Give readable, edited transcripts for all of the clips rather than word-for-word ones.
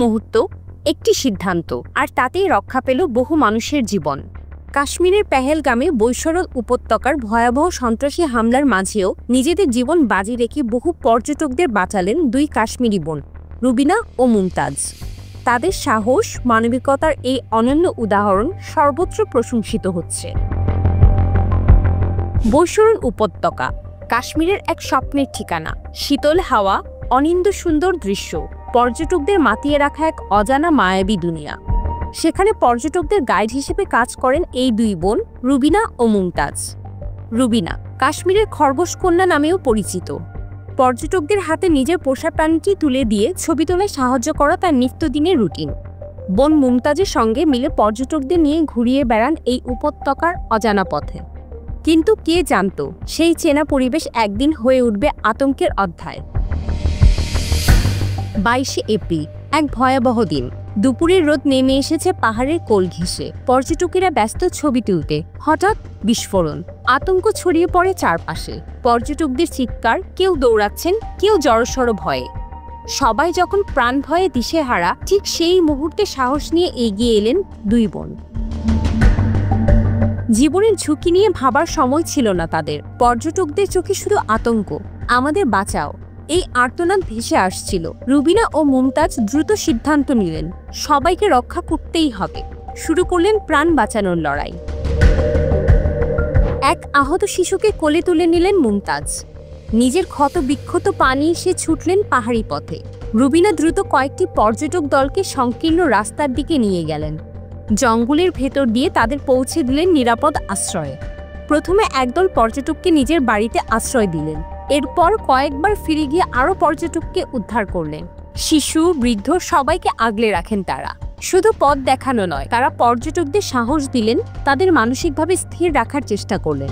মুহূর্ত, একটি সিদ্ধান্ত, আর তাতেই রক্ষা পেল বহু মানুষের জীবন। কাশ্মীরের পেহেলগামে বৈশরল উপত্যকার ভয়াবহ সন্ত্রাসী হামলার মাঝেও নিজেদের জীবন বাজি রেখে বহু পর্যটকদের বাঁচালেন দুই কাশ্মীরি বোন, রুবিনা ও মুমতাজ। তাদের সাহস, মানবিকতার এই অনন্য উদাহরণ সর্বত্র প্রশংসিত হচ্ছে। বৈশরল উপত্যকা কাশ্মীরের এক স্বপ্নের ঠিকানা। শীতল হাওয়া, অনিন্দ্য সুন্দর দৃশ্য, পর্যটকদের মাতিয়ে রাখা এক অজানা মায়াবী দুনিয়া। সেখানে পর্যটকদের গাইড হিসেবে কাজ করেন এই দুই বোন, রুবিনা ও মুমতাজ। রুবিনা কাশ্মীরের খরগোশ কন্যা নামেও পরিচিত। পর্যটকদের হাতে নিজের পোষা প্রাণীটি তুলে দিয়ে ছবি তোলায় সাহায্য করা তার নিত্যদিনের রুটিন। বোন মুমতাজের সঙ্গে মিলে পর্যটকদের নিয়ে ঘুরিয়ে বেড়ান এই উপত্যকার অজানা পথে। কিন্তু কে জানত সেই চেনা পরিবেশ একদিন হয়ে উঠবে আতঙ্কের অধ্যায়। 22শে এপ্রিল, এক ভয়াবহ দিন। দুপুরের রোদ নেমে এসেছে পাহাড়ের কোল ঘেঁষে। পর্যটকেরা ব্যস্ত ছবি তুলতে। হঠাৎ বিস্ফোরণ। আতঙ্ক ছড়িয়ে পড়ে চারপাশে। পর্যটকদের চিৎকার, কেউ দৌড়াচ্ছেন, কেউ জড়সড় ভয়ে। সবাই যখন প্রাণ ভয়ে দিশেহারা, ঠিক সেই মুহূর্তে সাহস নিয়ে এগিয়ে এলেন দুই বোন। জীবনের ঝুঁকি নিয়ে ভাবার সময় ছিল না তাদের। পর্যটকদের চোখে শুধু আতঙ্ক। আমাদের বাঁচাও, এই আর্তনাদ ভেসে আসছিল। রুবিনা ও মুমতাজ দ্রুত সিদ্ধান্ত নিলেন, সবাইকে রক্ষা করতেই হবে। শুরু করলেন প্রাণ বাঁচানোর লড়াই। এক আহত শিশুকে কোলে তুলে নিলেন মুমতাজ। নিজের ক্ষত বিক্ষত পা নিয়ে সে ছুটলেন পাহাড়ি পথে। রুবিনা দ্রুত কয়েকটি পর্যটক দলকে সংকীর্ণ রাস্তার দিকে নিয়ে গেলেন। জঙ্গলের ভেতর দিয়ে তাদের পৌঁছে দিলেন নিরাপদ আশ্রয়ে। প্রথমে একদল পর্যটককে নিজের বাড়িতে আশ্রয় দিলেন। এরপর কয়েকবার ফিরে গিয়ে আরও পর্যটককে উদ্ধার করলেন। শিশু, বৃদ্ধ সবাইকে আগলে রাখেন তারা। শুধু পথ দেখানো নয়, তারা পর্যটকদের সাহস দিলেন, তাদের মানসিকভাবে স্থির রাখার চেষ্টা করলেন।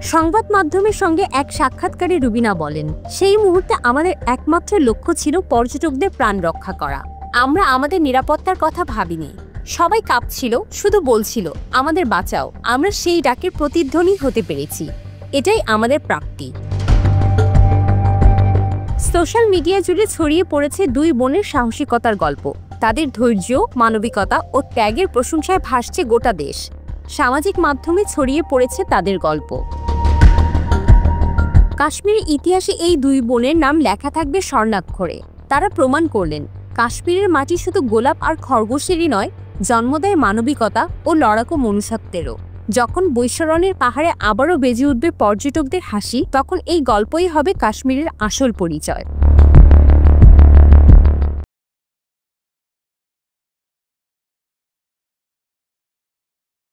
সংবাদ মাধ্যমের সঙ্গে এক সাক্ষাৎকারে রুবিনা বলেন, সেই মুহূর্তে আমাদের একমাত্র লক্ষ্য ছিল পর্যটকদের প্রাণ রক্ষা করা। আমরা আমাদের নিরাপত্তার কথা ভাবিনি। সবাই কাঁপছিল, শুধু বলছিল, আমাদের বাঁচাও। আমরা সেই ডাকের প্রতিধ্বনি হতে পেরেছি। এটাই আমাদের প্রাপ্তি। সোশ্যাল মিডিয়া জুড়ে ছড়িয়ে পড়েছে দুই বোনের সাহসিকতার গল্প। তাদের ধৈর্য, মানবিকতা ও ত্যাগের প্রশংসায় ভাসছে গোটা দেশ। সামাজিক মাধ্যমে ছড়িয়ে পড়েছে তাদের গল্প। কাশ্মীরের ইতিহাসে এই দুই বোনের নাম লেখা থাকবে স্বর্ণাক্ষরে। তারা প্রমাণ করলেন, কাশ্মীরের মাটি শুধু গোলাপ আর খরগোশেরই নয়, জন্ম দেয় মানবিকতা ও লড়াকু মনুষ্যত্বেরও। যখন বৈশরণের পাহাড়ে আবারও বেজে উঠবে পর্যটকদের হাসি, তখন এই গল্পই হবে কাশ্মীরের আসল পরিচয়।